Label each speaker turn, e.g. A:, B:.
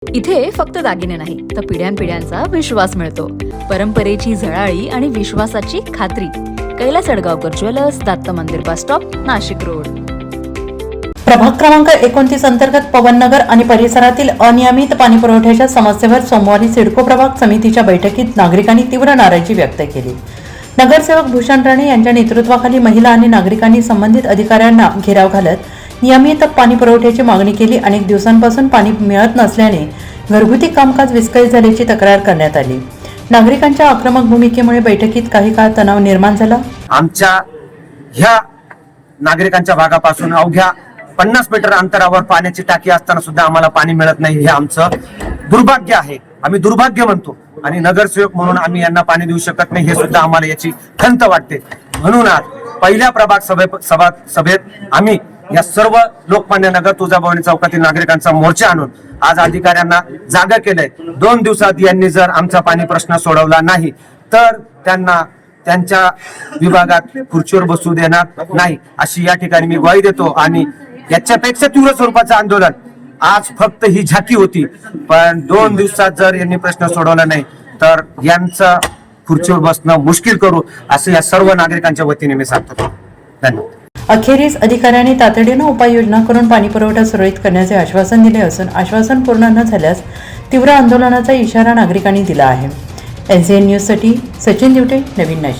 A: इथे फक्त दागिने नाही तर पिढ्यानपिढ्यांचा विश्वास मिळतो. परंपरेची झळाळी आणि विश्वासाची खात्री. कैलास अडगावकर ज्वेलर्स, दत्त मंदिर बस स्टॉप, नाशिक रोड.
B: प्रभाग क्रमांक 29 अंतर्गत पवननगर आणि परिसरातील अनियमित पाणी पुरवठ्याच्या समस्येवर सोमवारी सिडको प्रभाग समितीच्या बैठकीत नागरिकांनी तीव्र नाराजी व्यक्त केली. नगरसेवक भूषण राणे यांच्या नेतृत्वाखाली महिला आणि नागरिकांनी संबंधित अधिकाऱ्यांना घेराव घालत नियमित पाणी पुरवठ्याची मागणी केली. अनेक दिवसांपासून पाणी मिळत नसल्याने घरगुती कामकाज विस्कळीत झाल्याची तक्रार करण्यात आली. नागरिकांच्या आक्रमक भूमिकेमुळे बैठकीत काही काळ तणाव निर्माण झाला.
C: आमच्या ह्या नागरिकांच्या भागापासून अवघ्या 50 मीटर अंतरावर पाण्याची टाकी असताना सुद्धा आम्हाला पाणी मिळत नाही. हे आमचं दुर्भाग्य आहे. आम्ही दुर्भाग्य म्हणतो आणि नगरसेवक म्हणून आम्ही यांना पाणी देऊ शकत नाही हे सुद्धा आम्हाला याची खंत वाटते. म्हणून आज पहिल्या प्रभाग सभेत आम्ही या सर्व लोकमान्य नगर तुळजाभवानी चौकातील नागरिकांचा मोर्चा आणून आज अधिकाऱ्यांना जागा केलंय. 2 दिवसात यांनी जर आमचा पाणी प्रश्न सोडवला नाही तर त्यांना त्यांच्या विभागात खुर्चीवर बसू देणार नाही अशी या ठिकाणी मी ग्वाही देतो. आणि याच्यापेक्षा तीव्र स्वरूपाचं आंदोलन आज फक्त ही झाकी होती, पण 2 दिवसात जर यांनी प्रश्न सोडवला नाही तर यांचं खुर्चीवर बसणं मुश्किल करू असं या सर्व नागरिकांच्या वतीने मी सांगतो. धन्यवाद.
B: अखेरीस अधिकाऱ्यांनी तातडीनं उपाययोजना करून पाणी पुरवठा सुरळीत करण्याचे आश्वासन दिले असून आश्वासन पूर्ण न झाल्यास तीव्र आंदोलनाचा इशारा नागरिकांनी दिला आहे. NCN न्यूजसाठी सचिन दिवटे, नवीन नाशिक.